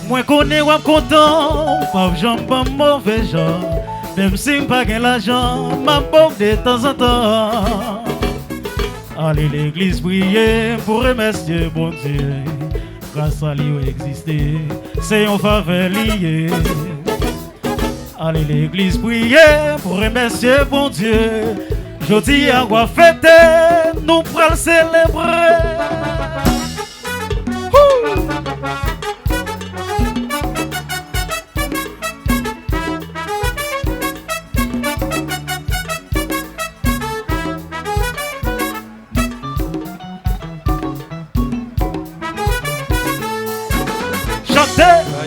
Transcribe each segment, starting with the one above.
Moi connais ou content, pas j'en pas mauvais genre. Même si pas gain l'argent, ma pauvre de temps en temps. Allez l'église prier pour remercier bon Dieu. Grâce à lui exister, c'est un faveur lié. Allez l'église prier pour remercier bon Dieu. Jodi à quoi fêter, nous pral célébrer.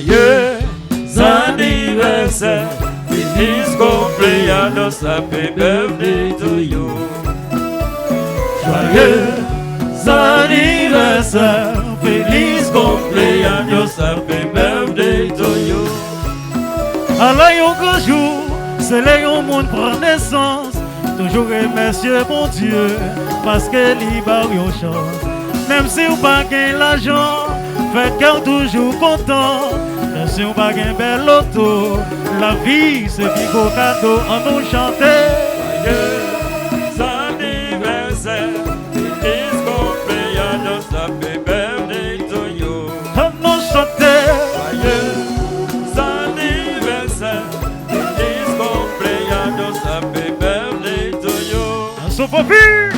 Joyeux anniversaire, feliz cumpleaños, happy birthday to you. Joyeux anniversaire, feliz cumpleaños, happy birthday to you. Allah yon grand jour, c'est là yon monde prend naissance. Toujours remercier mon Dieu, parce que li ba yon chance. Même si ou pas gain l'argent, faites cœur toujours content. Même si on pas gain bel auto, la vie c'est qui beau cadeau en nous chanter. Joyeux anniversaire, feliz cumpleaños, happy birthday to you. En nous chanter. Joyeux anniversaire, feliz cumpleaños, happy birthday to you. En son papier.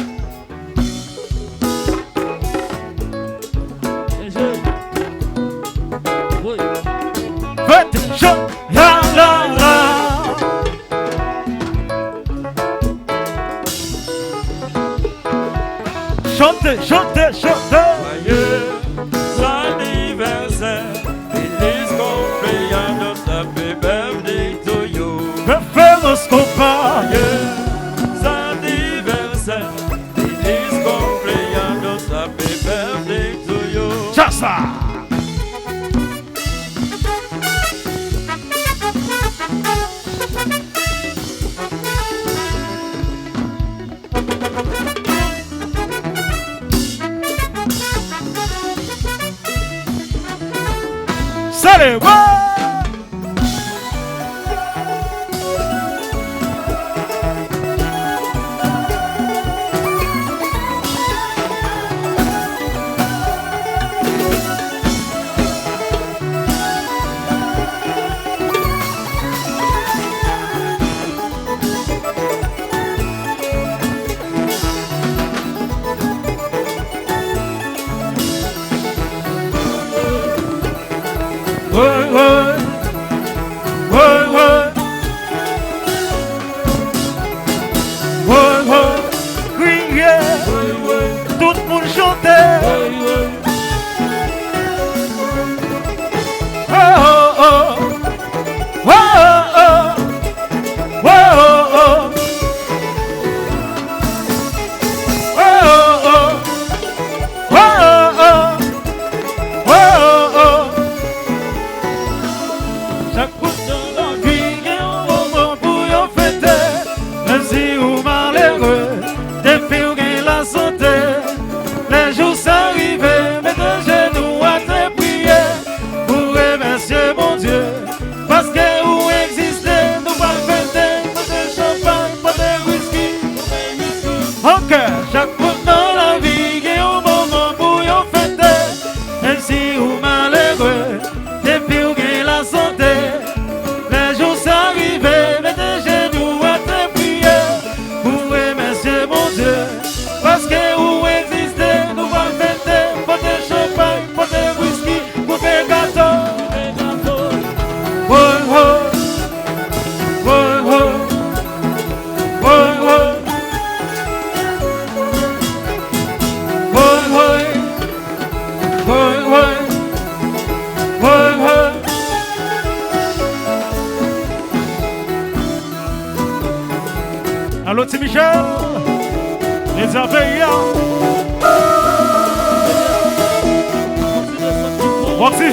Chantez, chantez, chantez. Joyeux anniversaire, feliz cumpleaños, happy birthday to you. Référence compas. Joyeux anniversaire, feliz cumpleaños, happy birthday to you. Chassa. Salut, ouais. Tout le monde chantait. Oh oh oh. Oh oh oh. Oh oh oh. Allô, c'est Michel. Les affaires. Roxy.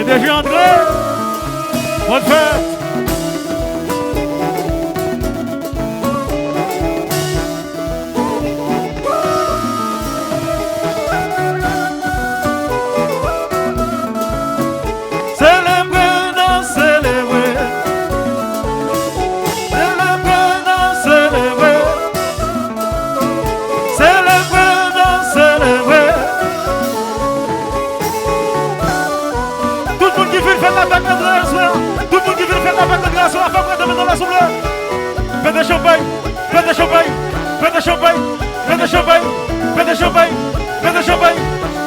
PDG André, bonne fête. Tout le monde qui veut faire la fête de grâce, la fête de dans l'assemblée. Faites des champagne, faites des champagne, faites des champagne, faites des champagne, faites des champagne, faites des champagne,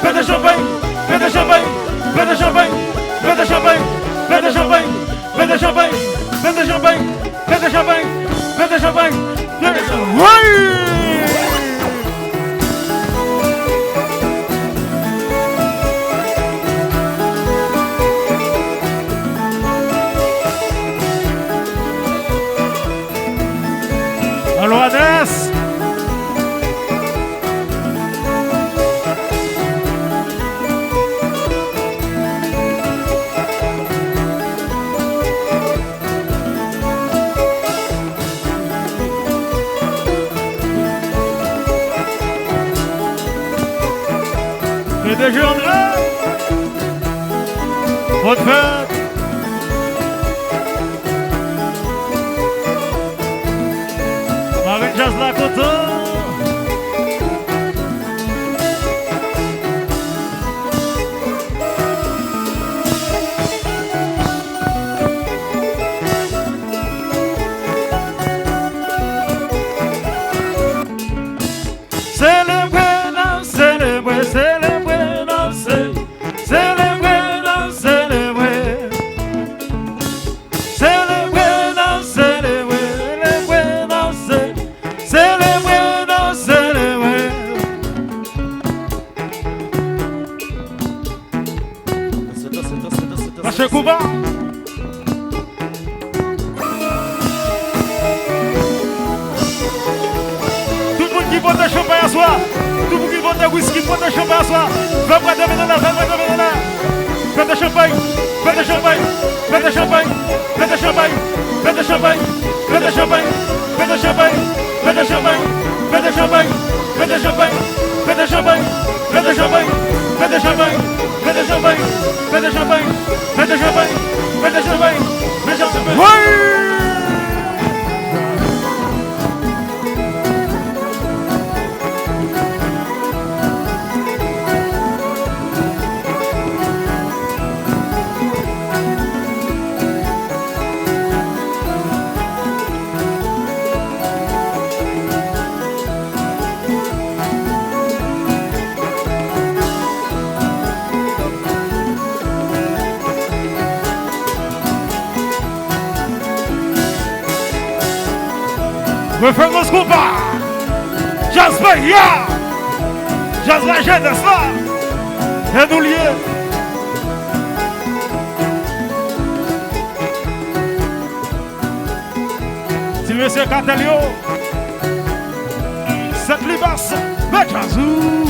faites des champagne, faites des champagne, faites des champagne, faites des champagne, faites des champagne, faites des champagne, faites des champagne, faites des champagne, faites des champagne, faites des champagne. Oui! Allô Adès. PDG André, bonne fête. Marine Jazz la Coton. Monsieur Kouba. Tout le monde qui boit de champagne à soi. Tout le monde qui boit de whisky, boit de champagne à soi. Va boire de là, va boire de là. Faites de champagne, faites de champagne, faites de champagne, faites de champagne, faites de champagne, faites de champagne, faites de champagne, faites de champagne, faites de champagne, faites de champagne, faites de champagne, faites de champagne, faites de champagne, faites de champagne, faites de champagne, faites de champagne, faites de champagne, faites de champagne. Oui! We from the school bar, Jazz Bahia, Jazz Legenda, é do Lier. Se você é Catalio, Sete Libas, Mete Azul.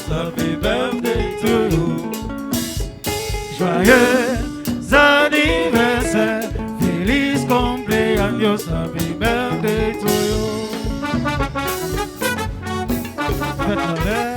Happy birthday to you. Joyeux anniversaire. fête là.